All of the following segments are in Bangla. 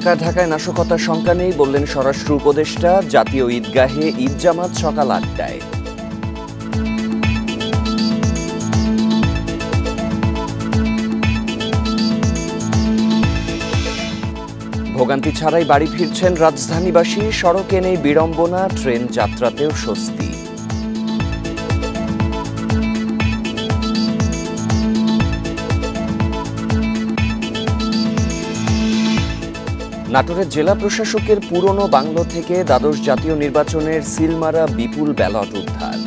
ফাঁকা ঢাকায় নাশকতার শঙ্কা নেই বললেন স্বরাষ্ট্র উপদেষ্টা। জাতীয় ঈদগাহে ঈদ জামাত সকাল ৮টায়। ভোগান্তি ছাড়াই বাড়ি ফিরছেন রাজধানীবাসী। সড়কে নেই বিড়ম্বনা, ট্রেন যাত্রাতেও স্বস্তি। নাটোরের জেলা প্রশাসকের পুরনো বাংলো থেকে দ্বাদশ জাতীয় নির্বাচনের সিলমারা বিপুল ব্যালট উদ্ধার।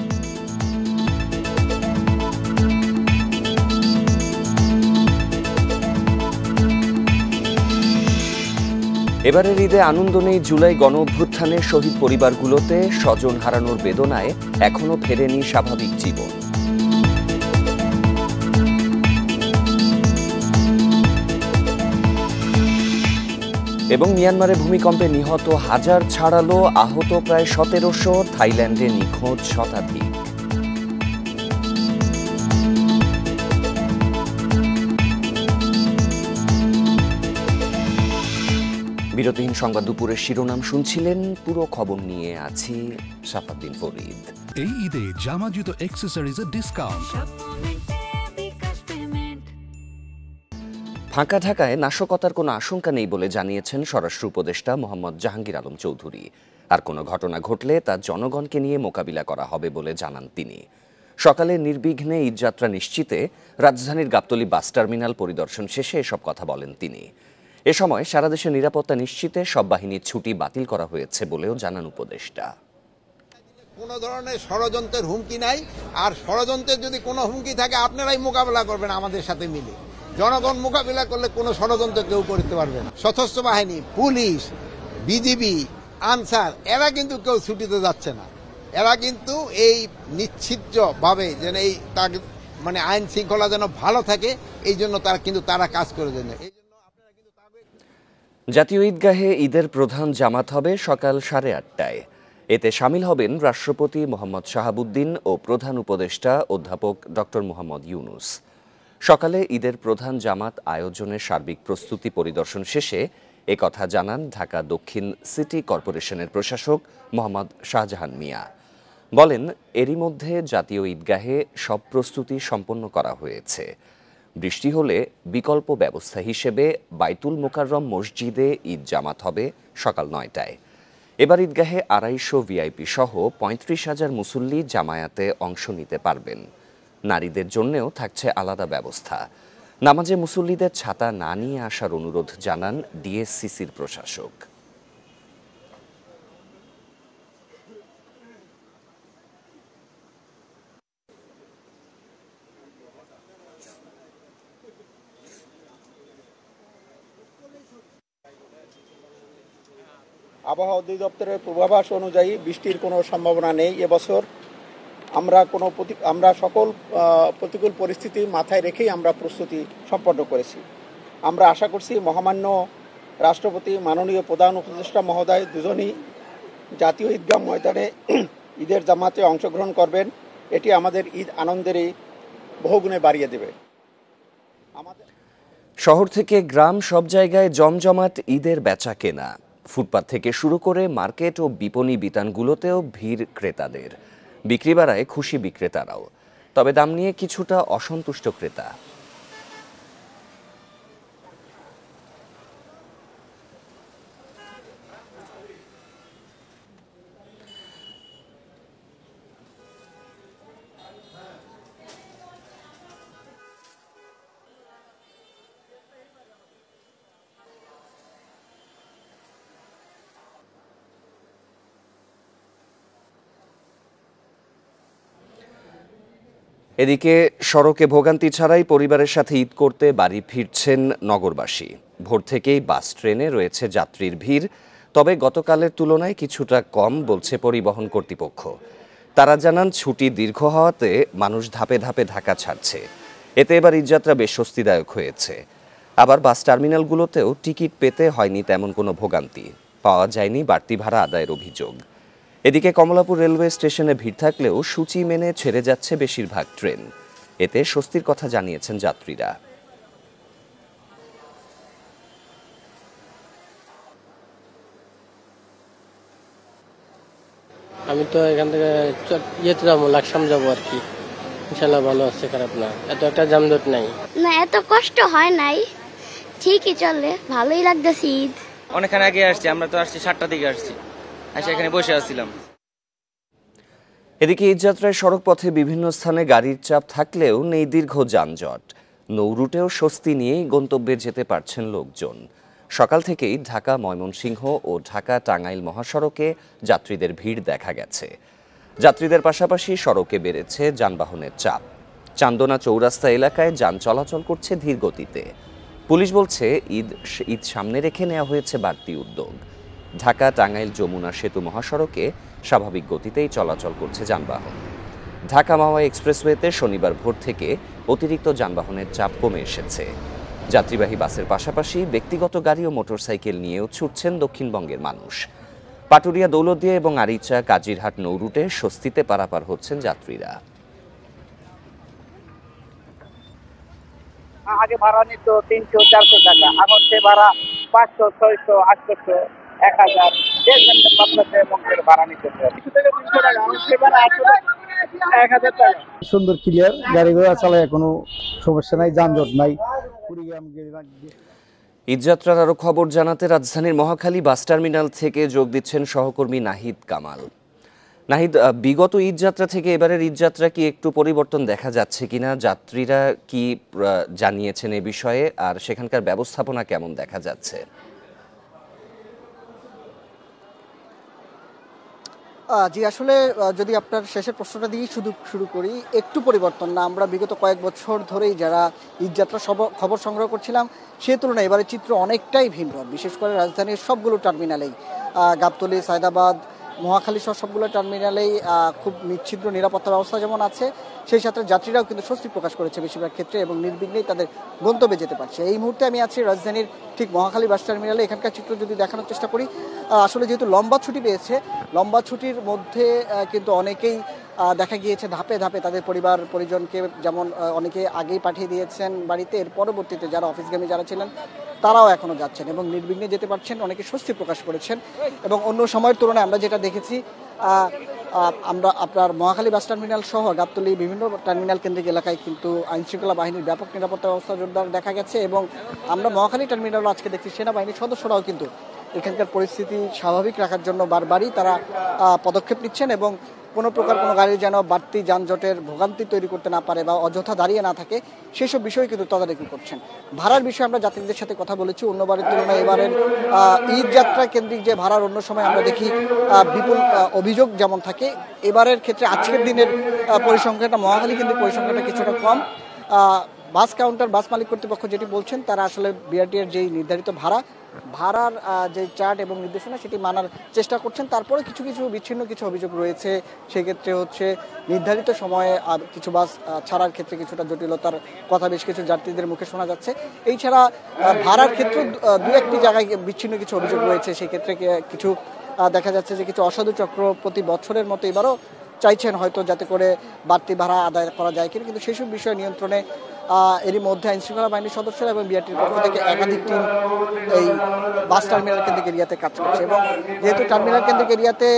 এবারের ঈদে আনন্দ নেই জুলাই গণ অভ্যুত্থানের শহীদ পরিবারগুলোতে। স্বজন হারানোর বেদনায় এখনো ফেরেনি স্বাভাবিক জীবন। এবং মিয়ানমারে ভূমিকম্পে নিহত হাজার ছাড়ালো, আহত প্রায় ১৭০০। থাইল্যান্ডে নিখোঁজ শতাধিক। বিরতিহীন সংবাদ দুপুরের শিরোনাম শুনছিলেন। পুরো খবর নিয়ে আছি সাফাদ্দিন ফরিদ। এই ঈদে জামা জুতো অ্যাকসেসরিজের ডিসকাউন্ট। ফাঁকা ঢাকায় নাশকতার কোনো আশঙ্কা নেই বলে জানিয়েছেন স্বরাষ্ট্র উপদেষ্টা মোহাম্মদ জাহাঙ্গীর আলম চৌধুরী। আর কোনো ঘটনা ঘটলে তা জনগণকে নিয়ে মোকাবিলা করা হবে বলে জানান তিনি। সকালে নির্বিঘ্নে ঈদযাত্রা নিশ্চিতে রাজধানীর গাবতলী বাস টার্মিনাল পরিদর্শন শেষে এসব কথা বলেন তিনি। এ সময় সারা দেশে নিরাপত্তা নিশ্চিতে সব বাহিনীর ছুটি বাতিল করা হয়েছে বলেও জানান উপদেষ্টা। কোনো ধরনের ষড়যন্ত্রের হুমকি নাই, আর ষড়যন্ত্রের যদি কোনো হুমকি থাকে আপনারাই মোকাবেলা করবেন আমাদের সাথে মিলে। জনগণ মোকাবিলা করলে কোনো ষড়যন্ত্র কেউ করতে পারবে না। সশস্ত্র বাহিনী, পুলিশ, বিজিবি, আনসার এরা কিন্তু কেউ ছুটিতে যাচ্ছে না। এরা কিন্তু এই নিশ্চিতভাবে যেন এই মানে আইন শৃঙ্খলা যেন ভালো থাকে, এই জন্য তারা কাজ করে দেন। জাতীয় ঈদগাহে ঈদের প্রধান জামাত হবে সকাল 8:30টায়। এতে শামিল হবেন রাষ্ট্রপতি মোহাম্মদ শাহাবুদ্দিন ও প্রধান উপদেষ্টা অধ্যাপক ডক্টর মোহাম্মদ ইউনুস। সকালে ঈদের প্রধান জামাত আয়োজনের সার্বিক প্রস্তুতি পরিদর্শন শেষে একথা জানান ঢাকা দক্ষিণ সিটি কর্পোরেশনের প্রশাসক মোহাম্মদ শাহজাহান মিয়া। বলেন, এরই মধ্যে জাতীয় ঈদগাহে সব প্রস্তুতি সম্পন্ন করা হয়েছে। বৃষ্টি হলে বিকল্প ব্যবস্থা হিসেবে বাইতুল মোকাররম মসজিদে ঈদ জামাত হবে সকাল 9টায়। এবার ঈদগাহে 250 ভিআইপি সহ 35,000 মুসল্লি জামায়াতে অংশ নিতে পারবেন। নারীদের জন্যও থাকছে আলাদা ব্যবস্থা। নামাজে মুসল্লিদের ছাতা না নিয়ে আসার অনুরোধ জানান ডিএসসিসির প্রশাসক। আবহাওয়া অধিদপ্তরের পূর্বাভাস অনুযায়ী বৃষ্টির কোনো সম্ভাবনা নেই এবছর। আমরা সকল প্রতিকূল পরিস্থিতি মাথায় রেখেই আমরা প্রস্তুতি সম্পন্ন করেছি। আমরা আশা করছি মহামান্য রাষ্ট্রপতি, মাননীয় প্রধান উপদেষ্টা মহোদয় দুজনই জাতীয় ঈদগাহ ময়দানে ঈদের জামাতে অংশগ্রহণ করবেন। এটি আমাদের ঈদ আনন্দেরই বহুগুণে বাড়িয়ে দেবে। শহর থেকে গ্রাম সব জায়গায় জমজমাট ঈদের বেচা কেনা। ফুটপাত থেকে শুরু করে মার্কেট ও বিপণী বিতানগুলোতেও ভিড় ক্রেতাদের। বিক্রি বাড়ায় খুশি বিক্রেতারাও, তবে দাম নিয়ে কিছুটা অসন্তুষ্ট ক্রেতা। এদিকে সড়কে ভোগান্তি ছাড়াই পরিবারের সাথে ঈদ করতে বাড়ি ফিরছেন নগরবাসী। ভোর থেকেই বাস ট্রেনে রয়েছে যাত্রীর ভিড়, তবে গতকালের তুলনায় কিছুটা কম বলছে পরিবহন কর্তৃপক্ষ। তারা জানান, ছুটি দীর্ঘ হওয়াতে মানুষ ধাপে ধাপে ঢাকা ছাড়ছে। এতে এবার ঈদযাত্রা বেশ স্বস্তিদায়ক হয়েছে। আবার বাস টার্মিনালগুলোতেও টিকিট পেতে হয়নি তেমন কোনো ভোগান্তি, পাওয়া যায়নি বাড়তি ভাড়া আদায়ের অভিযোগ। এদিকে কমলাপুর রেলওয়ে স্টেশনে ভিড় থাকলেও সূচি মেনে ছেড়ে যাচ্ছে বেশিরভাগ ট্রেন। এতে স্বস্তির কথা জানিয়েছেন যাত্রীরা। আমি তো এখান থেকে ইয়েতে যাবো, লাকসাম যাবো আর কি। ইনশাল্লাহ ভালো আছে, খারাপ না, এত একটা জামজট নাই। না, এত কষ্ট হয় নাই, ঠিকই চলে, ভালোই লাগতেছে। ঈদ অনেকক্ষণ আগে আসছি, আমরা তো আসছি 7টার দিকে আসছি, এসে এখানে বসে আসছিলাম। এদিকে ঈদযাত্রায় সড়ক পথে বিভিন্ন স্থানে গাড়ির চাপ থাকলেও নেই দীর্ঘ যানজট। নৌরুটেও স্বস্তি নিয়েই গন্তব্যে যেতে পারছেন লোকজন। সকাল থেকেই ঢাকা ময়মনসিংহ ও ঢাকা টাঙ্গাইল মহাসড়কে যাত্রীদের ভিড় দেখা গেছে। যাত্রীদের পাশাপাশি সড়কে বেড়েছে যানবাহনের চাপ। চান্দনা চৌরাস্তা এলাকায় যান চলাচল করছে ধীর গতিতে। পুলিশ বলছে ঈদ সামনে রেখে নেওয়া হয়েছে বাড়তি উদ্যোগ। ঢাকা টাঙ্গাইল যমুনা সেতু মহাসড়কে স্বাভাবিক গতিতেই চলাচল করছে যানবাহন। ঢাকা মাওয়া এক্সপ্রেসওয়েতে শনিবার ভোর থেকে অতিরিক্ত যানবাহনের চাপ কমে এসেছে। যাত্রীবাহী বাসের পাশাপাশি ব্যক্তিগত গাড়ি ও মোটরসাইকেল নিয়েও ছুটছেন দক্ষিণবঙ্গের মানুষ। পাটুরিয়া দৌলতদিয়া এবং আরিচা কাজিরহাট নৌরুটে স্বস্তিতে পারাপার হচ্ছেন যাত্রীরা। আগে ভাড়া নিত 300-400 টাকা, এখন সে ভাড়া 500, 600, 800, 1000 ভাড়া নিতেছে। সুন্দর ক্লিয়ার, গাড়ি ঘোড়া চালায় কোনো সমস্যা নাই, যানজট নাই। ঈদযাত্রার আরো খবর জানাতে রাজধানীর মহাখালী বাস টার্মিনাল থেকে যোগ দিচ্ছেন সহকর্মী নাহিদ কামাল। নাহিদ, বিগত ঈদযাত্রা থেকে এবারের ঈদযাত্রা কি একটু পরিবর্তন দেখা যাচ্ছে কিনা? যাত্রীরা কি জানিয়েছেন এ বিষয়ে, আর সেখানকার ব্যবস্থাপনা কেমন দেখা যাচ্ছে? জি, আসলে যদি আপনার শেষের প্রশ্নটা দিয়েই শুরু করি, একটু পরিবর্তন না, আমরা বিগত কয়েক বছর ধরেই যারা ঈদযাত্রা খবর সংগ্রহ করছিলাম সে তুলনায় এবারে চিত্র অনেকটাই ভিন্ন। বিশেষ করে রাজধানীর সবগুলো টার্মিনালেই, গাবতলী, সায়দাবাদ, মহাখালী সহ সবগুলো টার্মিনালেই খুব নিচ্ছিদ্র নিরাপত্তা ব্যবস্থা যেমন আছে, সেই সাথে যাত্রীরাও কিন্তু স্বস্তি প্রকাশ করেছে বেশিরভাগ ক্ষেত্রে এবং নির্বিঘ্নেই তাদের গন্তব্যে যেতে পারছে। এই মুহূর্তে আমি আছি রাজধানীর ঠিক মহাখালী বাস টার্মিনালে। এখানকার চিত্র যদি দেখানোর চেষ্টা করি, আসলে যেহেতু লম্বা ছুটি পেয়েছে, লম্বা ছুটির মধ্যে কিন্তু অনেকেই দেখা গিয়েছে ধাপে ধাপে তাদের পরিবার পরিজনকে, যেমন অনেকে আগেই পাঠিয়ে দিয়েছেন বাড়িতে, এর পরবর্তীতে যারা অফিসগামী যারা ছিলেন তারাও এখনও যাচ্ছেন এবং নির্বিঘ্নে যেতে পারছেন, অনেকে স্বস্তি প্রকাশ করেছেন। এবং অন্য সময়ের তুলনায় আমরা যেটা দেখেছি, আমরা আপনার মহাখালী বাস টার্মিনাল সহ গাবতলী বিভিন্ন টার্মিনাল কেন্দ্রিক এলাকায় কিন্তু আইনশৃঙ্খলা বাহিনীর ব্যাপক নিরাপত্তা ব্যবস্থা জোরদার দেখা গেছে এবং আমরা মহাখালী টার্মিনালও আজকে দেখছি সেনাবাহিনীর সদস্যরাও কিন্তু এখানকার পরিস্থিতি স্বাভাবিক রাখার জন্য বারবারই তারা পদক্ষেপ নিচ্ছেন এবং কোনো প্রকার কোনো গাড়ি যেন বাড়তি যানজটের ভোগান্তি তৈরি করতে না পারে বা অযথা দাঁড়িয়ে না থাকে সেসব বিষয়ে কিন্তু তদারকি করছেন। ভাড়ার বিষয়ে আমরা যাত্রীদের সাথে কথা বলেছি। অন্যবারের তুলনায় এবারের ঈদ যাত্রা কেন্দ্রিক যে ভাড়ার অন্য সময় আমরা দেখি বিপুল অভিযোগ যেমন থাকে, এবারের ক্ষেত্রে আজকের দিনের পরিসংখ্যানটা মহাখালী কেন্দ্রিক পরিসংখ্যানটা কিছুটা কম। বাস কাউন্টার, বাস মালিক কর্তৃপক্ষ যেটি বলছেন, তারা আসলে বিআরটিএর যেই নির্ধারিত ভাড়ার যে চার্ট এবং নির্দেশনা সেটি মানার চেষ্টা করছেন। তারপরে কিছু বিচ্ছিন্ন কিছু অভিযোগ রয়েছে। সেক্ষেত্রে হচ্ছে নির্ধারিত সময়ে কিছু বাস ছাড়ার ক্ষেত্রে কিছুটা জটিলতার কথা বেশ কিছু যাত্রীদের মুখে শোনা যাচ্ছে। এই ছাড়া ভাড়ার ক্ষেত্রে দু একটি জায়গায় বিচ্ছিন্ন কিছু অভিযোগ রয়েছে। সেক্ষেত্রে কিছু দেখা যাচ্ছে যে কিছু অসাধু চক্র প্রতি বছরের মতো এবারও চাইছেন হয়তো যাতে করে বাড়তি ভাড়া আদায় করা যায় কিনা, কিন্তু সেসব বিষয় নিয়ন্ত্রণে এরই মধ্যে আইনশৃঙ্খলা বাহিনীর সদস্যরা এবং বিআরটির পক্ষ থেকে একাধিক টিম এই বাস টার্মিনাল কেন্দ্রিক এরিয়াতে কাজ করছে। এবং যেহেতু টার্মিনাল কেন্দ্রিক এরিয়াতে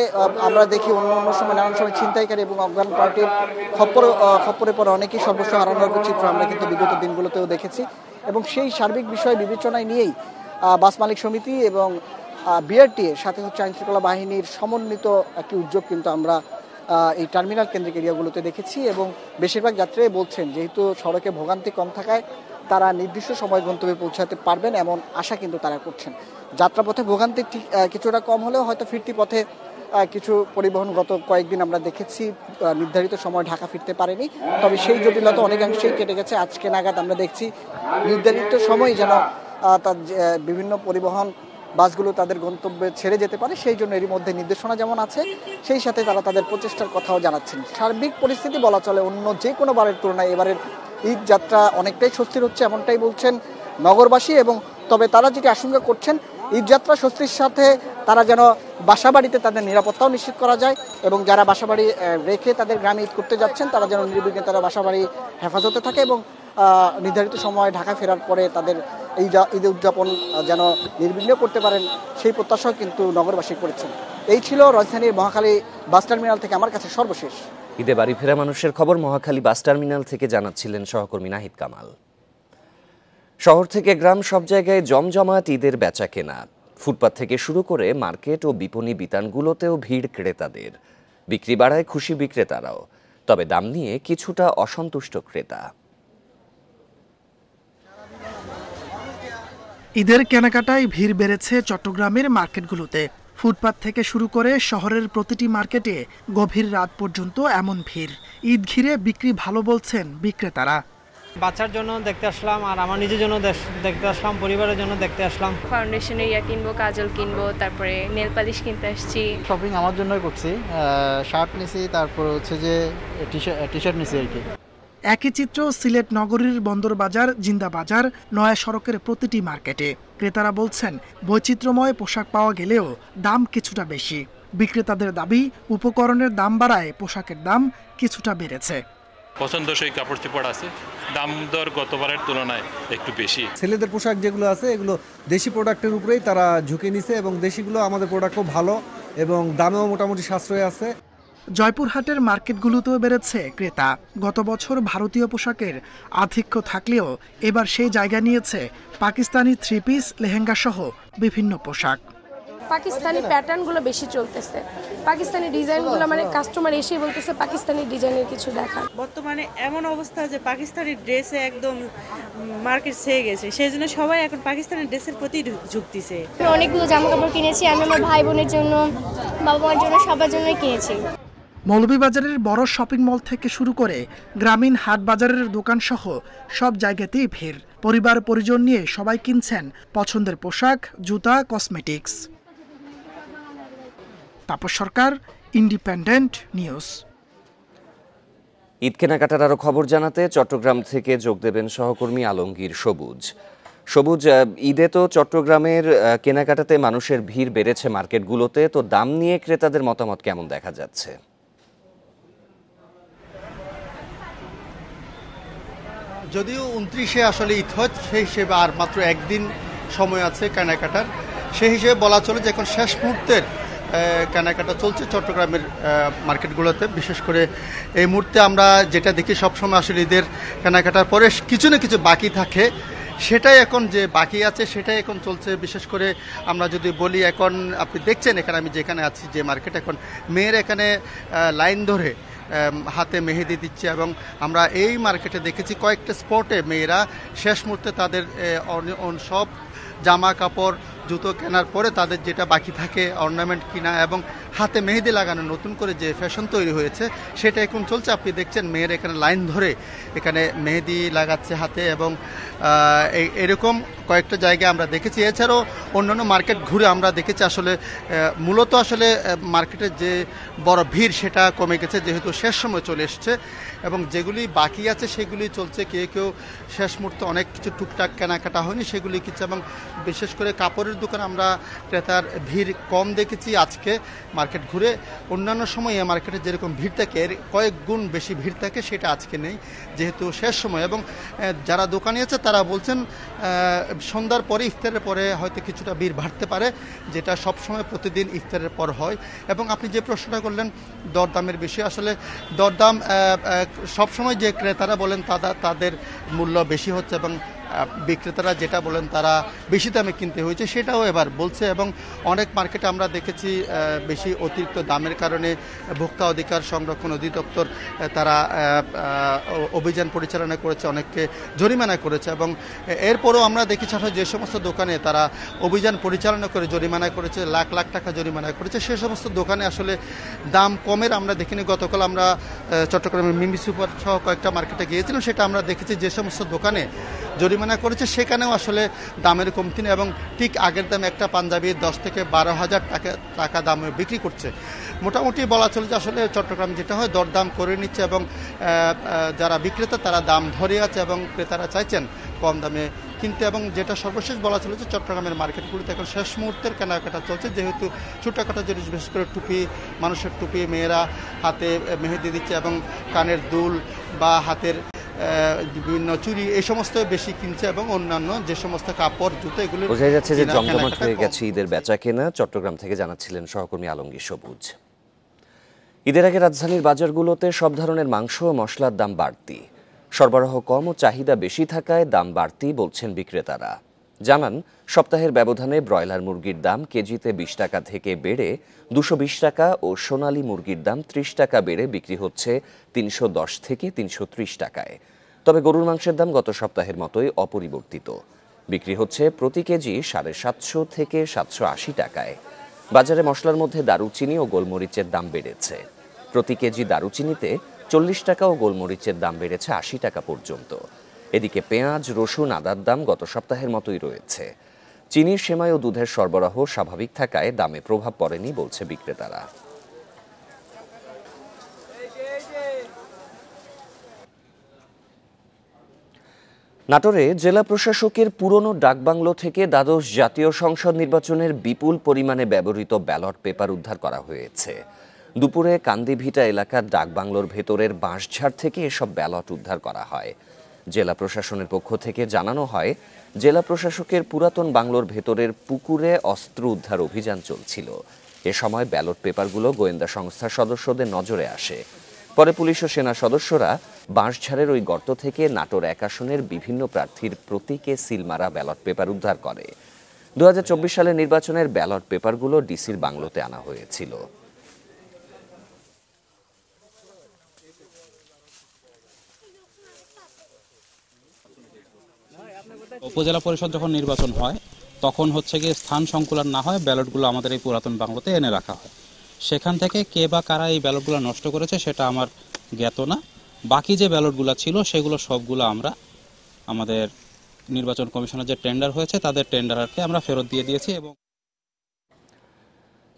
আমরা দেখি অন্য সময় নানান সময় ছিনতাইকারী এবং অজ্ঞান পার্টির খপ্পরে পরে অনেকেই সর্বস্ব হারানোর চিত্র আমরা কিন্তু বিগত দিনগুলোতেও দেখেছি এবং সেই সার্বিক বিষয় বিবেচনায় নিয়েই বাস মালিক সমিতি এবং বিআরটিএর সাথে হচ্ছে আইনশৃঙ্খলা বাহিনীর সমন্বিত একটি উদ্যোগ কিন্তু আমরা এই টার্মিনাল কেন্দ্রিক এরিয়াগুলোতে দেখেছি এবং বেশিরভাগ যাত্রীরাই বলছেন যেহেতু সড়কে ভোগান্তি কম থাকায় তারা নির্দিষ্ট সময় গন্তব্যে পৌঁছাতে পারবেন এমন আশা কিন্তু তারা করছেন। যাত্রাপথে ভোগান্তি কিছুটা কম হলেও হয়তো ফিরতি পথে কিছু পরিবহন গত কয়েকদিন আমরা দেখেছি নির্ধারিত সময় ঢাকা ফিরতে পারেনি, তবে সেই জটিলতা অনেকাংশেই কেটে গেছে। আজকে নাগাদ আমরা দেখছি নির্ধারিত সময় যেন তার বিভিন্ন পরিবহন বাসগুলো তাদের গন্তব্যে ছেড়ে যেতে পারে, সেই জন্য এরই মধ্যে নির্দেশনা যেমন আছে সেই সাথে তারা তাদের প্রচেষ্টার কথাও জানাচ্ছেন। সার্বিক পরিস্থিতি বলা চলে অন্য যে কোনো বারের তুলনায় এবারের ঈদ যাত্রা অনেকটাই স্বস্তির হচ্ছে, এমনটাই বলছেন নগরবাসী। এবং তবে তারা যেটি আশঙ্কা করছেন ঈদ যাত্রা স্বস্তির সাথে তারা যেন বাসাবাড়িতে তাদের নিরাপত্তাও নিশ্চিত করা যায় এবং যারা বাসাবাড়ি রেখে তাদের গ্রামে ঈদ করতে যাচ্ছেন তারা যেন নির্বিঘ্নে তারা বাসাবাড়ি হেফাজতে থাকে এবং নির্ধারিত সময় ঢাকা ফেরার পরে তাদের এই ঈদ উদযাপন যেন নির্বিঘ্ন করতে পারেন সেই প্রত্যাশাও কিন্তু নগরবাসী করেছেন। এই ছিল রাজধানীর মহাখালী বাস টার্মিনাল থেকে আমার কাছে সর্বশেষ। ঈদে বাড়ি ফেরা মানুষের খবর মহাখালী বাস টার্মিনাল থেকে জানাচ্ছিলেন সহকর্মী নাহিদ কামাল। শহর থেকে গ্রাম সব জায়গায় জমজমাট ঈদের বেচা কেনা। ফুটপাত থেকে শুরু করে মার্কেট ও বিপণী বিতানগুলোতেও ভিড় ক্রেতাদের। বিক্রি বাড়ায় খুশি বিক্রেতারাও, তবে দাম নিয়ে কিছুটা অসন্তুষ্ট ক্রেতা। ঈদের কেনাকাটায় ভিড় বেড়েছে চট্টগ্রামের মার্কেটগুলোতে। ফুটপাত থেকে শুরু করে শহরের প্রতিটি মার্কেটে গভীর রাত পর্যন্ত এমন ভিড়। ঈদ ঘিরে বিক্রি ভালো বলছেন বিক্রেতারা। বাচ্চার জন্য দেখতে আসলাম, আর আমার নিজের জন্য দেখতে আসলাম, পরিবারের জন্য দেখতে আসলাম। ফাউন্ডেশনের ইয়া কিনবো, কাজল কিনবো, তারপরে নেল পালিশ কিনতে আসছি। শপিং আমার জন্যই করছি, শার্ট নিছি, তারপর হচ্ছে যে টি শার্ট নিছি আর কি। একই চিত্র সিলেট নগরীর বন্দর বাজার, জিন্দা বাজার, নয়া সড়কের প্রতিটি মার্কেটে। ক্রেতারা বলছেন বৈচিত্র্যময় পোশাক পাওয়া গেলেও দাম কিছুটা বেশি। বিক্রেতাদের দাবি, উপকরণের দাম বাড়ায় পোশাকের দাম কিছুটা বেড়েছে। পছন্দসই কাপড় চোপড় আছে, দাম দর গতবারের তুলনায় একটু বেশি। ছেলেদের পোশাক যেগুলো আছে এগুলো দেশি প্রোডাক্টের উপরেই তারা ঝুঁকে নিছে, এবং দেশিগুলো আমাদের প্রোডাক্টও ভালো এবং দামেও মোটামুটি সাশ্রয় আছে। জয়পুরহাটের মার্কেটগুলোতেও বেড়েছে ক্রেতা। গত বছর ভারতীয় পোশাকের আধিক্য থাকলেও এবার সেই জায়গা নিয়েছে পাকিস্তানি থ্রি পিস, লেহেঙ্গা সহ বিভিন্ন পোশাক। পাকিস্তানি প্যাটার্নগুলো বেশি চলতেছে, পাকিস্তানি ডিজাইনগুলো মানে কাস্টমার এসে বলতেছে পাকিস্তানি ডিজাইনের কিছু দেখা। বর্তমানে এমন অবস্থা যে পাকিস্তানি ড্রেসে একদম মার্কেট ছেয়ে গেছে, সেই জন্য সবাই এখন পাকিস্তানি ড্রেসের প্রতি ঝুঁকতেছে। অনেকগুলো জামা কাপড় কিনেছি আমি আমার ভাই বোনের জন্য, বাবা মার জন্য, সবার জন্যই কিনেছি। মৌলভীবাজারের বড় শপিং মল থেকে শুরু করে গ্রামীণ হাট বাজারের দোকান সহ সব জায়গাতেই ভিড়। পরিবার পরিজন নিয়ে সবাই কিনছেন পছন্দের পোশাক, জুতা, কসমেটিক্স। তাপস সরকার, ইন্ডিপেন্ডেন্ট নিউজ। ঈদ কেনাকাটার আরো খবর জানাতে চট্টগ্রাম থেকে যোগ দেবেন সহকর্মী আলমগীর সবুজ। সবুজ, ঈদে তো চট্টগ্রামের কেনাকাটাতে মানুষের ভিড় বেড়েছে মার্কেটগুলোতে, তো দাম নিয়ে ক্রেতাদের মতামত কেমন দেখা যাচ্ছে? যদিও 29-এ আসলে ঈদ হয়, সেই হিসেবে আর মাত্র একদিন সময় আছে কেনাকাটার। সেই হিসেবে বলা চলে যে এখন শেষ মুহূর্তের কেনাকাটা চলছে চট্টগ্রামের মার্কেটগুলোতে। বিশেষ করে এই মুহূর্তে আমরা যেটা দেখি সবসময় আসলে ঈদের কেনাকাটার পরে কিছু না কিছু বাকি থাকে, সেটাই এখন যে বাকি আছে সেটাই এখন চলছে। বিশেষ করে আমরা যদি বলি, এখন আপনি দেখছেন এখানে আমি যেখানে আছি যে মার্কেট, এখন মেয়ের এখানে লাইন ধরে হাতে মেহেদি দিচ্ছে, এবং আমরা এই মার্কেটে দেখেছি কয়েকটা স্পটে মেয়েরা শেষ মুহূর্তে তাদের সব জামা কাপড় জুতো কেনার পরে তাদের যেটা বাকি থাকে অর্নামেন্ট কিনা এবং হাতে মেহেদি লাগানো নতুন করে যে ফ্যাশন তৈরি হয়েছে সেটা এখন চলছে। আপনি দেখছেন মেয়ের এখানে লাইন ধরে এখানে মেহেদি লাগাচ্ছে হাতে, এবং এরকম কয়েকটা জায়গায় আমরা দেখেছি। এছাড়াও অন্যান্য মার্কেট ঘুরে আমরা দেখেছি আসলে মূলত আসলে মার্কেটের যে বড় ভিড় সেটা কমে গেছে, যেহেতু শেষ সময় চলে এসছে, এবং যেগুলি বাকি আছে সেগুলি চলছে। কেউ শেষ মুহূর্তে অনেক কিছু টুকটাক কেনাকাটা হয়নি সেগুলি কিনছে, এবং বিশেষ করে কাপড়ের দোকান আমরা ক্রেতার ভিড় কম দেখেছি আজকে মার্কেট ঘুরে। অন্যান্য সময় এই মার্কেটে যেরকম ভিড় থাকে এর কয়েক গুণ বেশি ভিড় থাকে, সেটা আজকে নেই যেহেতু শেষ সময়। এবং যারা দোকানি আছে তারা বলছেন সন্ধ্যার পরে, ইফতারের পরে হয়তো কিছুটা ভিড় বাড়তে পারে, যেটা সবসময় প্রতিদিন ইফতারের পর হয়। এবং আপনি যে প্রশ্নটা করলেন দরদামের বিষয়ে, আসলে দরদাম সবসময় যে ক্রেতারা বলেন তাদের মূল্য বেশি হচ্ছে, এবং বিক্রেতারা যেটা বলেন তারা বেশি দামে কিনতে হয়েছে সেটাও এবার বলছে। এবং অনেক মার্কেটে আমরা দেখেছি বেশি অতিরিক্ত দামের কারণে ভোক্তা অধিকার সংরক্ষণ অধিদপ্তর তারা অভিযান পরিচালনা করেছে, অনেককে জরিমানা করেছে। এবং এরপরও আমরা দেখেছি যে সমস্ত দোকানে তারা অভিযান পরিচালনা করে জরিমানা করেছে, লাখ লাখ টাকা জরিমানা করেছে, সে সমস্ত দোকানে আসলে দাম কমের আমরা দেখিনি। গতকাল আমরা চট্টগ্রামের মিমি সুপার সহ কয়েকটা মার্কেটে গিয়েছিলাম, সেটা আমরা দেখেছি যে সমস্ত দোকানে জরিমানা করেছে সেখানেও আসলে দামের কমতি নেই, এবং ঠিক আগের দামে একটা পাঞ্জাবি 10 থেকে 12,000 টাকা দামে বিক্রি করছে। মোটামুটি বলা চলে যে আসলে চট্টগ্রাম যেটা হয় দরদাম করে নিচ্ছে, এবং যারা বিক্রেতা তারা দাম ধরে আছে, এবং ক্রেতারা চাইছেন কম দামে কিনতে। এবং যেটা সর্বশেষ বলা চলে যে চট্টগ্রামের মার্কেটগুলিতে এখন শেষ মুহূর্তের কেনাকাটা চলছে, যেহেতু ছোটোখাটো জিনিস বিশেষ করে টুপি, মানুষের টুপি, মেয়েরা হাতে মেহেদি দিচ্ছে, এবং কানের দুল বা হাতের বিভিন্ন চুরি এই সমস্ত বেশি কিনছে এবং অন্যান্য যে সমস্ত কাপড় জুতো এগুলো বোঝা যাচ্ছে যে জমজমাট হয়ে গেছে ঈদের বেচা কেনা। চট্টগ্রাম থেকে জানাচ্ছিলেন সহকর্মী আলমগীর সবুজ। ঈদের আগে রাজধানীর বাজারগুলোতে সব ধরনের মাংস ও মশলার দাম বাড়তি। সরবরাহ কম ও চাহিদা বেশি থাকায় দাম বাড়তি বলছেন বিক্রেতারা। জানান, সপ্তাহের ব্যবধানে ব্রয়লার মুরগির দাম কেজিতে 20 টাকা থেকে বেড়ে 220 টাকা ও সোনালী মুরগির দাম 30 টাকা বেড়ে বিক্রি হচ্ছে 310 থেকে 330 টাকায়। তবে গরুর মাংসের দাম গত সপ্তাহের মতোই অপরিবর্তিত, বিক্রি হচ্ছে প্রতি কেজি 750 থেকে 780 টাকায়। বাজারে মশলার মধ্যে দারুচিনি ও গোলমরিচের দাম বেড়েছে। প্রতি কেজি দারুচিনিতে 40 টাকা ও গোলমরিচের দাম বেড়েছে 80 টাকা পর্যন্ত। এদিকে পেঁয়াজ, রসুন, আদার দাম গত সপ্তাহের মতোই রয়েছে। চিনি, সেমাই ও দুধের সরবরাহ স্বাভাবিক থাকায় দামে প্রভাব পড়েনি বলছে বিক্রেতারা। নাটোরে জেলা প্রশাসকের পুরনো ডাকবাংলো থেকে দ্বাদশ জাতীয় সংসদ নির্বাচনের বিপুল পরিমাণে ব্যবহৃত ব্যালট পেপার উদ্ধার করা হয়েছে। দুপুরে কান্দিভিটা এলাকার ডাকবাংলোর ভেতরের বাঁশঝাড় থেকে এসব ব্যালট উদ্ধার করা হয়। জেলা প্রশাসনের পক্ষ থেকে জানানো হয়, জেলা প্রশাসকের পুরাতন বাংলোর ভেতরের পুকুরে অস্ত্র উদ্ধার অভিযান চলছিল। এ সময় ব্যালট পেপারগুলো গোয়েন্দা সংস্থার সদস্যদের নজরে আসে। পরে পুলিশ ও সেনা সদস্যরা বাঁশঝাড়ের ওই গর্ত থেকে নাটোর 1 আসনের বিভিন্ন প্রার্থীর প্রতীকে সিল মারা ব্যালট পেপার উদ্ধার করে। 2024 সালের নির্বাচনের ব্যালট পেপারগুলো ডিসির বাংলোতে আনা হয়েছিল। উপজেলা পরিষদ যখন নির্বাচন হয় তখন হচ্ছে গিয়ে স্থান সংকুলন না হয় ব্যালটগুলো আমাদের এই পুরাতন বাংলোতে এনে রাখা হয়। সেখান থেকে কে বা কারা এই ব্যালটগুলো নষ্ট করেছে সেটা আমার জ্ঞাত না। বাকি যে ব্যালটগুলো ছিল সেগুলো সবগুলো আমরা আমাদের নির্বাচন কমিশনের যে টেন্ডার হয়েছে তাদের টেন্ডারকে আমরা ফেরত দিয়ে দিয়েছি। এবং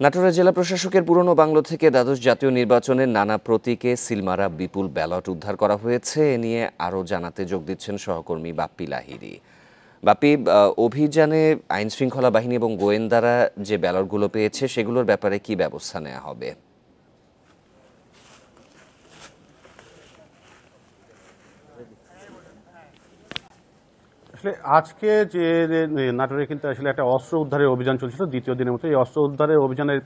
নাটোরের জেলা প্রশাসকের পুরনো বাংলো থেকে দ্বাদশ জাতীয় নির্বাচনের নানা প্রতীকে সিলমারা বিপুল ব্যালট উদ্ধার করা হয়েছে। এ নিয়ে আরও জানাতে যোগ দিচ্ছেন সহকর্মী বাপ্পি লাহিড়ী। বাপ্পি, অভিযানে আইন শৃঙ্খলা বাহিনী এবং গোয়েন্দারা যে ব্যালটগুলো পেয়েছে সেগুলোর ব্যাপারে কি ব্যবস্থা নেওয়া হবে? আসলে আজকে যে নাটোরে কিন্তু আসলে একটা অস্ত্র উদ্ধারের অভিযান চলছিল দ্বিতীয় দিনের মতো। এই অস্ত্র উদ্ধারের অভিযানের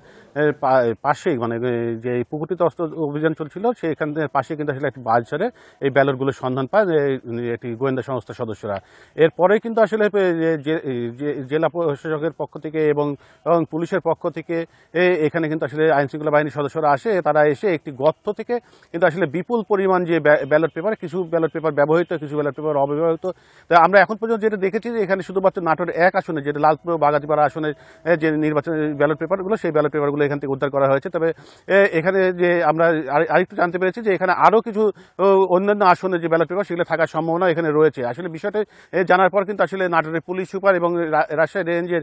পাশেই মানে যে পুকুরটিতে অস্ত্র অভিযান চলছিল সেখান পাশে কিন্তু আসলে একটি বাজারে এই ব্যালটগুলোর সন্ধান পায় একটি গোয়েন্দা সংস্থার সদস্যরা। এরপরে কিন্তু আসলে জেলা প্রশাসকের পক্ষ থেকে এবং পুলিশের পক্ষ থেকে এখানে কিন্তু আসলে আইনশৃঙ্খলা বাহিনীর সদস্যরা আসে। তারা এসে একটি গর্ত থেকে কিন্তু আসলে বিপুল পরিমাণ যে ব্যালট পেপার, কিছু ব্যালট পেপার ব্যবহৃত, কিছু ব্যালট পেপার অব্যবহৃত। তো আমরা এখন পর্যন্ত যেটা দেখেছি যে এখানে শুধুমাত্র নাটোর 1 আসনে, যেটা লালপুর বাগাতিপাড়া আসনের যে নির্বাচনের ব্যালট পেপারগুলো, সেই ব্যালট পেপারগুলো এখান থেকে উদ্ধার করা হয়েছে। তবে এখানে যে আমরা আরেকটু জানতে পেরেছি যে এখানে আরও কিছু অন্যান্য আসনে যে ব্যালট পেপার সেগুলো থাকার সম্ভাবনা এখানে রয়েছে। আসলে বিষয়টা জানার পর কিন্তু আসলে নাটোরের পুলিশ সুপার এবং রাজশাহী রেঞ্জের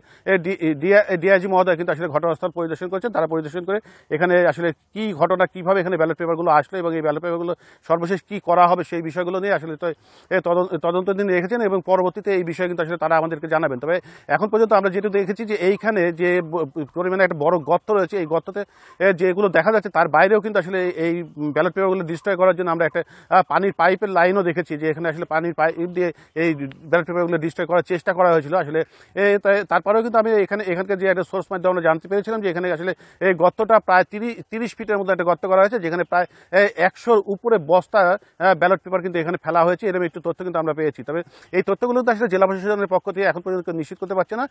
ডিআইজি মহোদয় কিন্তু আসলে ঘটনাস্থল পরিদর্শন করেছেন। তারা পরিদর্শন করে এখানে আসলে কি ঘটনা, কিভাবে এখানে ব্যালট পেপারগুলো আসলো এবং এই ব্যালট পেপারগুলো সর্বশেষ কি করা হবে সেই বিষয়গুলো নিয়ে আসলে তদন্তের দিন রেখেছেন এবং পরবর্তীতে এই বিষয়ে কিন্তু আসলে তারা আমাদেরকে জানাবেন। তবে এখন পর্যন্ত আমরা যেটা দেখেছি যে এইখানে যে পরিমাণে একটা বড় গর্ত রয়েছে, এই গর্ততে যেগুলো দেখা যাচ্ছে তার বাইরেও কিন্তু আসলে এই ব্যালট পেপারগুলো ডিস্ট্রয় করার জন্য আমরা একটা পানির পাইপের লাইনও দেখেছি যে এখানে আসলে পানির পাইপ দিয়ে এই ব্যালট পেপারগুলো ডিস্ট্রয় করার চেষ্টা করা হয়েছিল। আসলে তারপরেও কিন্তু আমি এখানকার যে একটা সোর্স মাধ্যমে আমরা জানতে পেরেছিলাম যে এখানে আসলে এই গর্তটা প্রায় 30 ফিটের মতো একটা গর্ত করা হয়েছে, যেখানে প্রায় 100-র উপরে বস্তা ব্যালট পেপার কিন্তু এখানে ফেলা হয়েছে। এরকম একটু তথ্য কিন্তু আমরা পেয়েছি। তবে এই তথ্যগুলো তো আসলে জেলা প্রশাসনের পক্ষ থেকে এখন পর্যন্ত নিশ্চিত করতে পারছে না।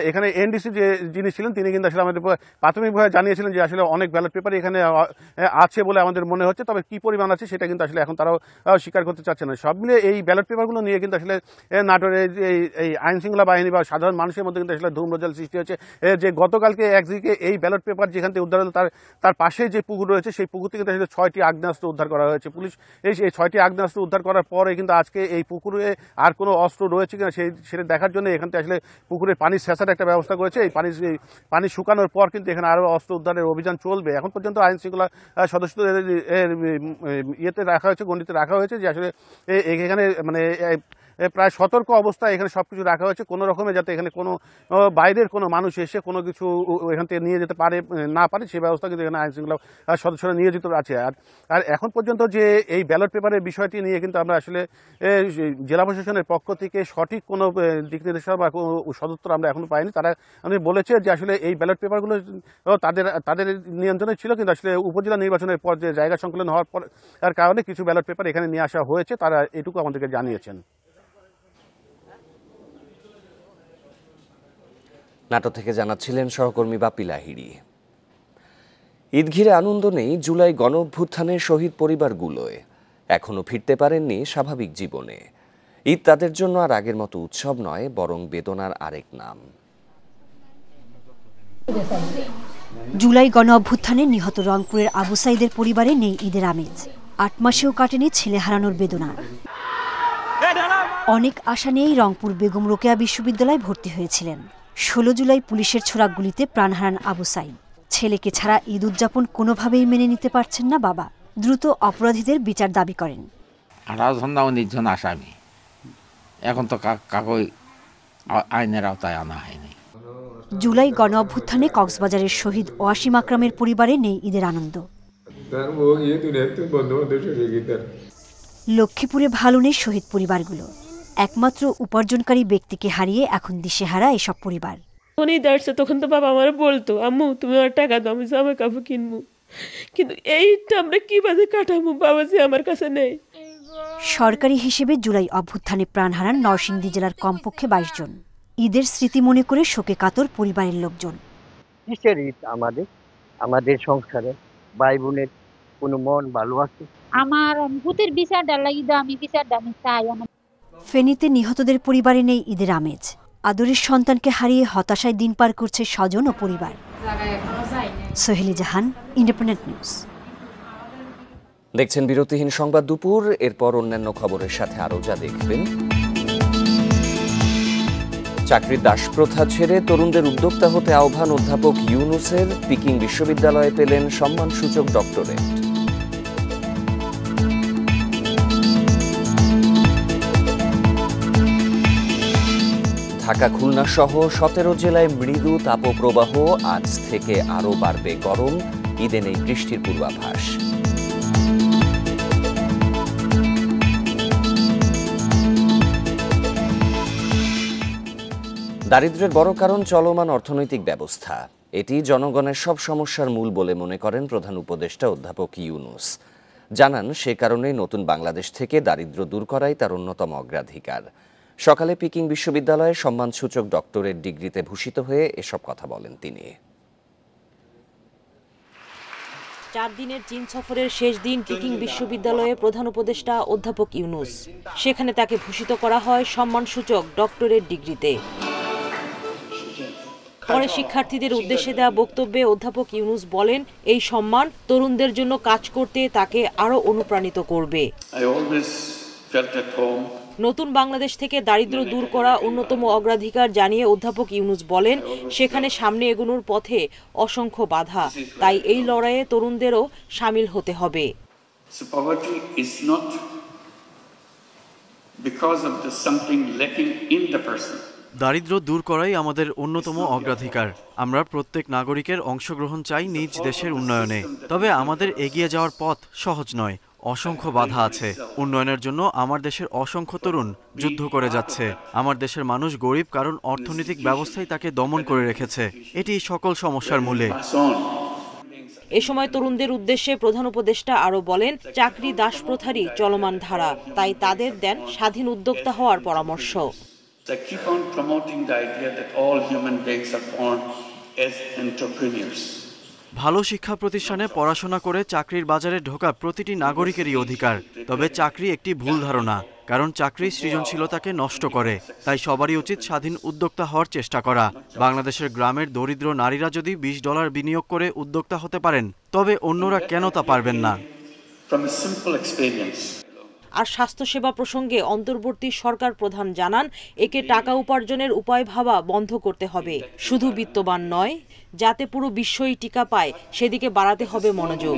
এখানে এনডিসি যিনি ছিলেন তিনি কিন্তু আসলে আমাদের প্রাথমিকভাবে জানিয়েছিলেন যে আসলে অনেক ব্যালট পেপার এখানে আছে বলে আমাদের মনে হচ্ছে, তবে কি পরিমাণ আছে সেটা কিন্তু আসলে এখন তারাও স্বীকার করতে চাচ্ছে না। সব মিলিয়ে এই ব্যালট পেপারগুলো নিয়ে কিন্তু আসলে নাটোরে এই আইন শৃঙ্খলা বাহিনী বা সাধারণ মানুষের মধ্যে কিন্তু আসলে ধূমরজাল সৃষ্টি হচ্ছে। যে গতকালকে একদিকে এই ব্যালট পেপার যেখান থেকে উদ্ধার হলো তার পাশে যে পুকুর রয়েছে সেই পুকুর থেকে আসলে 6টি আগ্নেয়াস্ত্র উদ্ধার করা হয়েছে। পুলিশ এই 6টি আগ্নেয়াস্ত্র উদ্ধার করার পরে কিন্তু আজকে এই পুকুরে আর কোনো অস্ত্র রয়েছে কিনা সেটা দেখার জন্য এখান থেকে আসলে পুকুরের পানি সেচার একটা ব্যবস্থা করেছে। এই পানি শুকানোর পর কিন্তু এখানে আরও অস্ত্র উদ্ধারের অভিযান চলবে। এখন পর্যন্ত আইন শৃঙ্খলা সদস্যদের ইয়েতে রাখা হয়েছে, গণ্ডিতে রাখা হয়েছে যে আসলে এখানে মানে প্রায় সতর্ক অবস্থায় এখানে সবকিছু রাখা হয়েছে, কোনো রকমে যাতে এখানে কোনো বাইরের কোনো মানুষ এসে কোনো কিছু এখান থেকে নিয়ে যেতে পারে না পারে সেই ব্যবস্থা কিন্তু এখানে আইনশৃঙ্খলা সদস্যরা নিয়োজিত আছে। আর এখন পর্যন্ত যে এই ব্যালট পেপারের বিষয়টি নিয়ে কিন্তু আমরা আসলে জেলা প্রশাসনের পক্ষ থেকে সঠিক কোনো দিক নির্দেশনা বা সদুত্তর আমরা এখনো পাইনি। তারা বলেছে যে আসলে এই ব্যালট পেপারগুলো তাদের নিয়ন্ত্রণে ছিল, কিন্তু আসলে উপজেলা নির্বাচনের পর যে জায়গা সংকলন হওয়ার পর তার কারণে কিছু ব্যালট পেপার এখানে নিয়ে আসা হয়েছে, তারা এটুকু আমাদেরকে জানিয়েছেন। নাটোর থেকে জানাচ্ছিলেন সহকর্মী বাপি লাহিড়ী। ঈদ ঘিরে আনন্দ নেই জুলাই গণঅভ্যুত্থানের শহীদ পরিবারগুলোয়, এখনো ফিরতে পারেননি স্বাভাবিক জীবনে। ঈদ তাদের জন্য আর আগের মতো উৎসব নয়, বরং বেদনার আরেক নাম। জুলাই গণঅভ্যুত্থানে নিহত রংপুরের আবু সাইদের পরিবারে নেই ঈদের আমেজ। ৮ মাসেও কাটেনি ছেলে হারানোর বেদনা। অনেক আশা নিয়েই রংপুর বেগম রোকেয়া বিশ্ববিদ্যালয়ে ভর্তি হয়েছিলেন। ১৬ জুলাই পুলিশের ছোড়া গুলিতে প্রাণ হারান আবু সাইদ। ছেলেকে ছাড়া ঈদ উদযাপন কোনোভাবেই মেনে নিতে পারছেন না বাবা। দ্রুত অপরাধীদের বিচার দাবি করেন। ১৮ জন আসামি, এখন তো কাকই আইনের আওতায় আনা হয়নি। জুলাই গণঅভ্যুত্থানে কক্সবাজারের শহীদ ওয়াসিম আকরামের পরিবারে নেই ঈদের আনন্দ। লক্ষ্মীপুরে ভালো নেই শহীদ পরিবারগুলো। একমাত্র উপার্জনকারী ব্যক্তিকে হারিয়ে এখন দিশেহারা এসব পরিবার। তখন তো বাবা আমার বলতো, আম্মু তুমি আমার টাকা দাও, আমি জামা কাপড় কিনবো, কিন্তু এইটা আমরা কিভাবে কাটাবো, বাবা যে আমার কাছে নেই। সরকারি হিসেবে জুলাই অভ্যুত্থানে প্রাণ হারান নরসিংদী জেলার কমপক্ষে 22 জন। ঈদের স্মৃতি মনে করে শোকে কাতর পরিবারের লোকজন। কিসের ঈদ আমাদের সংসারে ভাই বোনের কোনো মন ভালো আছে? আমার ভূতের বিচারটা লাগি দাও, আমি বিচারটা আমি চাই। ফেনীতে নিহতদের পরিবারে নেই ঈদের আমেজ। আদরের সন্তানকে হারিয়ে হতাশায় দিন পার করছে স্বজন ও পরিবার। সোহেলি জাহান, ইন্ডিপেন্ডেন্ট নিউজ। দেখছেন বিরতিহীন সংবাদ দুপুর। এরপর অন্যান্য খবরের সাথে আরও যা দেখবেন। চাকরির দাসপ্রথা ছেড়ে তরুণদের উদ্যোক্তা হতে আহ্বান অধ্যাপক ইউনুসের। পিকিং বিশ্ববিদ্যালয়ে পেলেন সম্মানসূচক ডক্টরেট। ঢাকা খুলনা সহ 17 জেলায় মৃদু তাপপ্রবাহ। আজ থেকে আরও বাড়বে গরম। ঈদে নেই বৃষ্টির পূর্বাভাস। দারিদ্র্যের বড় কারণ চলমান অর্থনৈতিক ব্যবস্থা। এটি জনগণের সব সমস্যার মূল বলে মনে করেন প্রধান উপদেষ্টা অধ্যাপক ইউনুস। জানান সে কারণেই নতুন বাংলাদেশ থেকে দারিদ্র্য দূর করাই তার অন্যতম অগ্রাধিকার। সকালে পিকিং বিশ্ববিদ্যালয়ে সম্মানসূচক ডক্টরেট ডিগ্রিতে ভূষিত হয়ে এসব কথা বলেন তিনি। 4 দিনের চীন সফরের শেষ দিন পিকিং বিশ্ববিদ্যালয়ে প্রধান উপদেষ্টা অধ্যাপক ইউনুস। সেখানে তাকে ভূষিত করা হয় সম্মানসূচক ডক্টরেট ডিগ্রিতে। পরে শিক্ষার্থীদের উদ্দেশ্যে দেওয়া বক্তব্যে অধ্যাপক ইউনুস বলেন, এই সম্মান তরুণদের জন্য কাজ করতে তাকে আরও অনুপ্রাণিত করবে। নতুন বাংলাদেশ থেকে দারিদ্র্য দূর করা অন্যতম অগ্রাধিকার জানিয়ে অধ্যাপক ইউনুস বলেন, সেখানে সামনে এগোনোর পথে অসংখ্য বাধা, তাই এই লড়াইয়ে তরুণদেরও সামিল হতে হবে। দারিদ্র্য দূর করাই আমাদের অন্যতম অগ্রাধিকার। আমরা প্রত্যেক নাগরিকের অংশগ্রহণ চাই নিজ দেশের উন্নয়নে। তবে আমাদের এগিয়ে যাওয়ার পথ সহজ নয়, অসংখ্য বাধা আছে। উন্নয়নের জন্য আমার দেশের অসংখ্য তরুণ যুদ্ধ করে যাচ্ছে। আমার দেশের মানুষ গরিব কারণ অর্থনৈতিক ব্যবস্থাই তাকে দমন করে রেখেছে। এটি সকল সমস্যার মূলে। এ সময় তরুণদের উদ্দেশ্যে প্রধান উপদেষ্টা আরও বলেন, চাকরি দাসপ্রথারই চলমান ধারা, তাই তাদের দেন স্বাধীন উদ্যোক্তা হওয়ার পরামর্শ। ভালো শিক্ষা প্রতিষ্ঠানে পড়াশোনা করে চাকরির বাজারে ঢোকা প্রতিটি নাগরিকেরই অধিকার। তবে চাকরি একটি ভুল ধারণা, কারণ চাকরি সৃজনশীলতাকে নষ্ট করে। তাই সবারই উচিত স্বাধীন উদ্যোক্তা হওয়ার চেষ্টা করা। বাংলাদেশের গ্রামের দরিদ্র নারীরা যদি $20 বিনিয়োগ করে উদ্যোক্তা হতে পারেন, তবে অন্যরা কেন তা পারবেন না? আর স্বাস্থ্যসেবা প্রসঙ্গে অন্তর্বর্তী সরকার প্রধান জানান, একে টাকা উপার্জনের উপায় ভাবা বন্ধ করতে হবে। শুধু বিত্তবান নয়, যাতে পুরো বিশ্বই টিকা পায় সেদিকে বাড়াতে হবে মনোযোগ।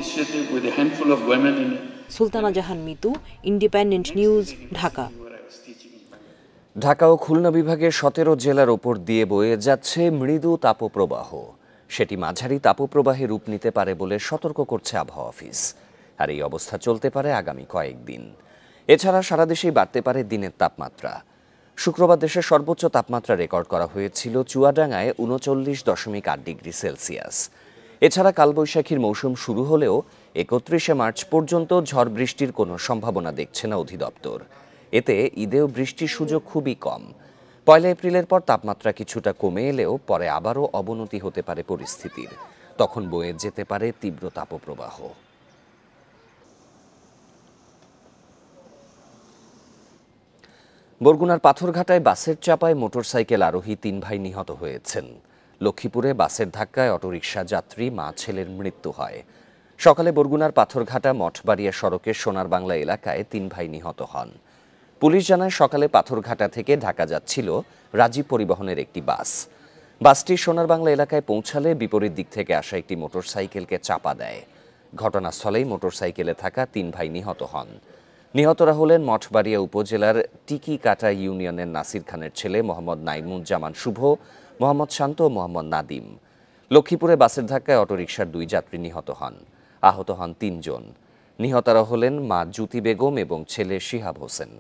সুলতানা জাহান মিতু, ইন্ডিপেন্ডেন্ট নিউজ, ঢাকা। ঢাকা ও খুলনা বিভাগের 17 জেলার ওপর দিয়ে বয়ে যাচ্ছে মৃদু তাপপ্রবাহ। সেটি মাঝারি তাপপ্রবাহে রূপ নিতে পারে বলে সতর্ক করছে আবহাওয়া অফিস। আর এই অবস্থা চলতে পারে আগামী কয়েকদিন। এছাড়া সারা দেশেই বাড়তে পারে দিনের তাপমাত্রা। শুক্রবার দেশের সর্বোচ্চ তাপমাত্রা রেকর্ড করা হয়েছিল চুয়াডাঙ্গায় 39.8 ডিগ্রি সেলসিয়াস। এছাড়া কালবৈশাখীর মৌসুম শুরু হলেও 31 মার্চ পর্যন্ত ঝড় বৃষ্টির কোনো সম্ভাবনা দেখছে না অধিদপ্তর। এতে ঈদেও বৃষ্টির সুযোগ খুবই কম। 1 এপ্রিলের পর তাপমাত্রা কিছুটা কমে এলেও পরে আবারও অবনতি হতে পারে পরিস্থিতির। তখন বয়ে যেতে পারে তীব্র তাপপ্রবাহ। বরগুনার পাথরঘাটায় বাসের চাপায় মোটরসাইকেল আরোহী 3 ভাই নিহত হয়েছেন। লক্ষ্মীপুরে বাসের ধাক্কায় অটোরিকশা যাত্রী মা ছেলের মৃত্যু হয়। সকালে বরগুনার পাথরঘাটা মঠবাড়িয়া সড়কের সোনার বাংলা এলাকায় 3 ভাই নিহত হন। পুলিশ জানায় সকালে পাথরঘাটা থেকে ঢাকা যাচ্ছিল রাজীব পরিবহনের একটি বাস। বাসটি সোনার বাংলা এলাকায় পৌঁছালে বিপরীত দিক থেকে আসা একটি মোটরসাইকেলকে চাপা দেয়। ঘটনাস্থলেই মোটরসাইকেলে থাকা 3 ভাই নিহত হন। নিহতরা হলেন মঠবাড়িয়া উপজেলার টিকিকাটা ইউনিয়নের নাসির খানের ছেলে মোহাম্মদ নাইমুজ্জামান শুভ, মোহাম্মদ শান্ত ও মোহাম্মদ নাদিম। লক্ষ্মীপুরে বাসের ধাক্কায় অটোরিকশার 2 যাত্রী নিহত হন। আহত হন 3 জন। নিহতরা হলেন মা জ্যোতি বেগম এবং ছেলে শিহাব হোসেন।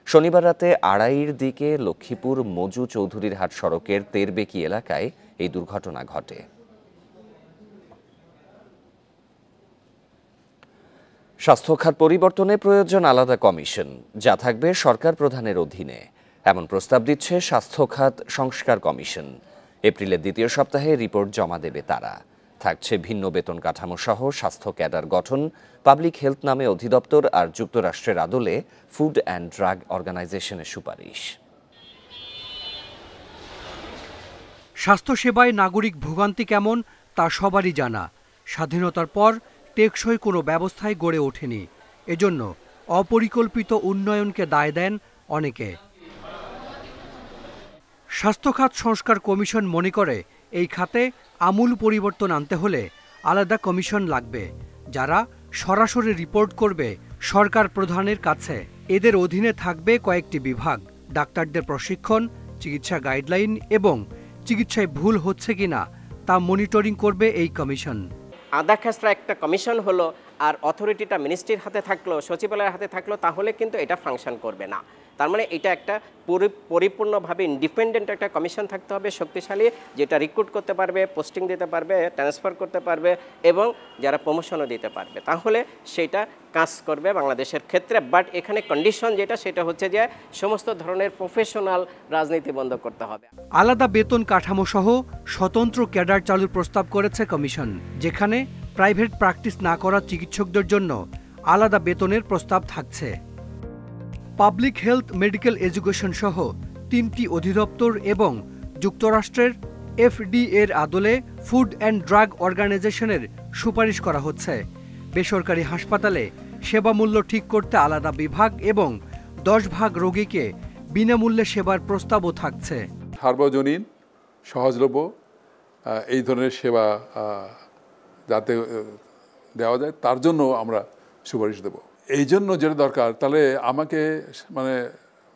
শনিবার রাতে 2:30-র দিকে লক্ষ্মীপুর মজু চৌধুরীর হাট সড়কের তেরবেকি এলাকায় এই দুর্ঘটনা ঘটে। স্বাস্থ্যখাত পরিবর্তনে প্রয়োজন আলাদা কমিশন, যা থাকবে সরকার প্রধানের অধীনে। এমন প্রস্তাব দিচ্ছে স্বাস্থ্যখাত সংস্কার কমিশন। এপ্রিলের 2য় সপ্তাহে রিপোর্ট জমা দেবে তারা। থাকছে ভিন্ন বেতন কাঠামো সহ স্বাস্থ্য ক্যাডার গঠন, পাবলিক হেলথ নামে অধিদপ্তর আর যুক্তরাষ্ট্রের আদলে ফুড অ্যান্ড ড্রাগ অর্গানাইজেশনের সুপারিশ। স্বাস্থ্যসেবায় নাগরিক ভোগান্তি কেমন তা সবারই জানা। স্বাধীনতার পর টেকসই কোনো ব্যবস্থাই গড়ে ওঠেনি। এজন্য অপরিকল্পিত উন্নয়নকে দায় দেন অনেকে। স্বাস্থ্যখাত সংস্কার কমিশন মনে করে এই খাতে আমূল পরিবর্তন আনতে হলে আলাদা কমিশন লাগবে, যারা সরাসরি রিপোর্ট করবে সরকার প্রধানের কাছে। এদের অধীনে থাকবে কয়েকটি বিভাগ, ডাক্তারদের প্রশিক্ষণ, চিকিৎসা গাইডলাইন এবং চিকিৎসায় ভুল হচ্ছে কিনা তা মনিটরিং করবে এই কমিশন। আধা খেসরা একটা কমিশন হলো আর অথরিটিটা মিনিস্ট্রির হাতে থাকলো, সচিবালয়ের হাতে থাকলো, তাহলে কিন্তু এটা ফাংশন করবে না। তার মানে এটা একটা পরিপূর্ণভাবে ইন্ডিপেন্ডেন্ট একটা কমিশন থাকতে হবে, শক্তিশালী, যেটা রিক্রুট করতে পারবে, পোস্টিং দিতে পারবে, ট্রান্সফার করতে পারবে এবং যারা প্রমোশনও দিতে পারবে, তাহলে সেটা কাজ করবে বাংলাদেশের ক্ষেত্রে। বাট এখানে কন্ডিশন যেটা, সেটা হচ্ছে যে সমস্ত ধরনের প্রফেশনাল রাজনীতি বন্ধ করতে হবে। আলাদা বেতন কাঠামো সহ স্বতন্ত্র ক্যাডার চালুর প্রস্তাব করেছে কমিশন, যেখানে প্রাইভেট প্র্যাকটিস না করা চিকিৎসকদের জন্য আলাদা বেতনের প্রস্তাব থাকছে। পাবলিক হেলথ, মেডিকেল এডুকেশন সহ 3টি অধিদপ্তর এবং যুক্তরাষ্ট্রের FDA-এর আদলে ফুড অ্যান্ড ড্রাগ অর্গানাইজেশনের সুপারিশ করা হচ্ছে। বেসরকারি হাসপাতালে সেবা মূল্য ঠিক করতে আলাদা বিভাগ এবং 10 ভাগ রোগীকে বিনামূল্যে সেবার প্রস্তাবও থাকছে। সার্বজনীন, সহজলভ্য এই ধরনের সেবা যাতে দেওয়া যায়, তার জন্য আমরা সুপারিশ দেব। এই জন্য যেটা দরকার, তাহলে আমাকে মানে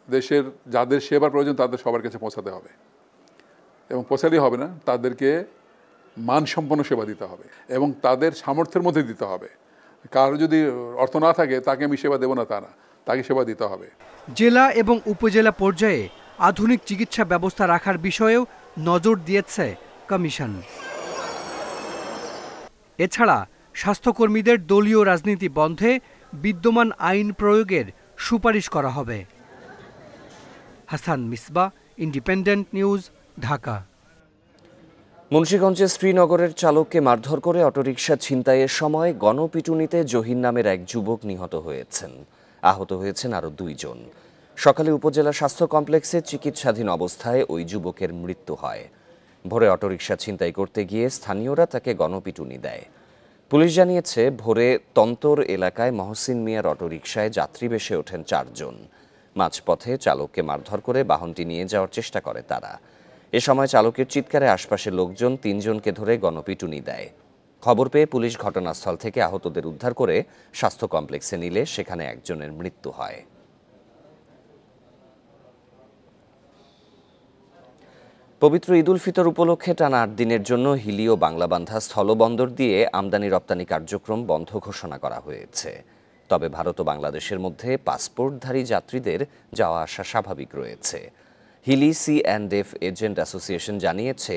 দেশের যাদের সেবার প্রয়োজন তাদের সবার কাছে পৌঁছাতে হবে, এবং পৌঁছালেই হবে না, তাদেরকে মানসম্পন্ন সেবা দিতে হবে এবং তাদের সামর্থ্যের মধ্যে দিতে হবে। কারো যদি অর্থ না থাকে তাকে আমি সেবা দেবো না তা না, তাকে সেবা দিতে হবে। জেলা এবং উপজেলা পর্যায়ে আধুনিক চিকিৎসা ব্যবস্থা রাখার বিষয়েও নজর দিয়েছে কমিশন। এছাড়া স্বাস্থ্যকর্মীদের দলীয় রাজনীতি বন্ধে বিদ্যমান আইন প্রয়োগের সুপারিশ করা হবে। Hasan Misba, independent news, Dhaka. মুন্সিগঞ্জে শ্রীনগরের চালককে মারধর করে অটোরিকশা ছিনতাইয়ের সময় গণপিটুনিতে জহির নামের এক যুবক নিহত হয়েছেন। আহত হয়েছেন আরও 2 জন। সকালে উপজেলা স্বাস্থ্য কমপ্লেক্সে চিকিৎসাধীন অবস্থায় ওই যুবকের মৃত্যু হয়। ভোরে অটোরিকশা ছিনতাই করতে গিয়ে স্থানীয়রা তাকে গণপিটুনি দেয়। পুলিশ জানিয়েছে, ভোরে তন্তর এলাকায় মহসিন মিয়ার অটোরিকশায় যাত্রী বেশে ওঠেন 4 জন। মাঝপথে চালককে মারধর করে বাহনটি নিয়ে যাওয়ার চেষ্টা করে তারা। এ সময় চালকের চিৎকারে আশপাশের লোকজন 3 জনকে ধরে গণপিটুনি দেয়। খবর পেয়ে পুলিশ ঘটনাস্থল থেকে আহতদের উদ্ধার করে স্বাস্থ্য কমপ্লেক্সে নিলে সেখানে একজনের মৃত্যু হয়। পবিত্র ঈদ উল ফিতর উপলক্ষে টানা 8 দিনের জন্য হিলি ও বাংলাবান্ধা স্থলবন্দর দিয়ে আমদানি রপ্তানি কার্যক্রম বন্ধ ঘোষণা করা হয়েছে। তবে ভারত ও বাংলাদেশের মধ্যে পাসপোর্টধারী যাত্রীদের যাওয়া আসা স্বাভাবিক রয়েছে। হিলি C&F এজেন্ট অ্যাসোসিয়েশন জানিয়েছে,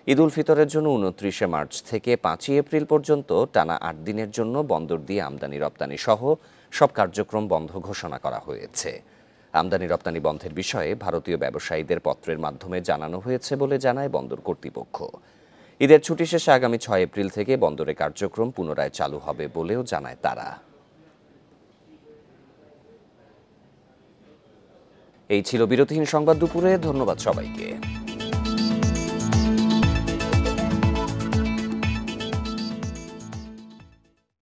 ঈদ উল ফিতরের জন্য 29 মার্চ থেকে 5 এপ্রিল পর্যন্ত টানা 8 দিনের জন্য বন্দর দিয়ে আমদানি রপ্তানি সহ সব কার্যক্রম বন্ধ ঘোষণা করা হয়েছে। আমদানি রপ্তানি বন্ধের বিষয়ে ভারতীয় ব্যবসায়ীদের পত্রের মাধ্যমে জানানো হয়েছে বলে জানায় বন্দর কর্তৃপক্ষ। ঈদের ছুটি শেষে আগামী 6 এপ্রিল থেকে বন্দরে কার্যক্রম পুনরায় চালু হবে বলেও জানায় তারা। এই ছিল বিরতিহীন সংবাদ দুপুরে। ধন্যবাদ সবাইকে।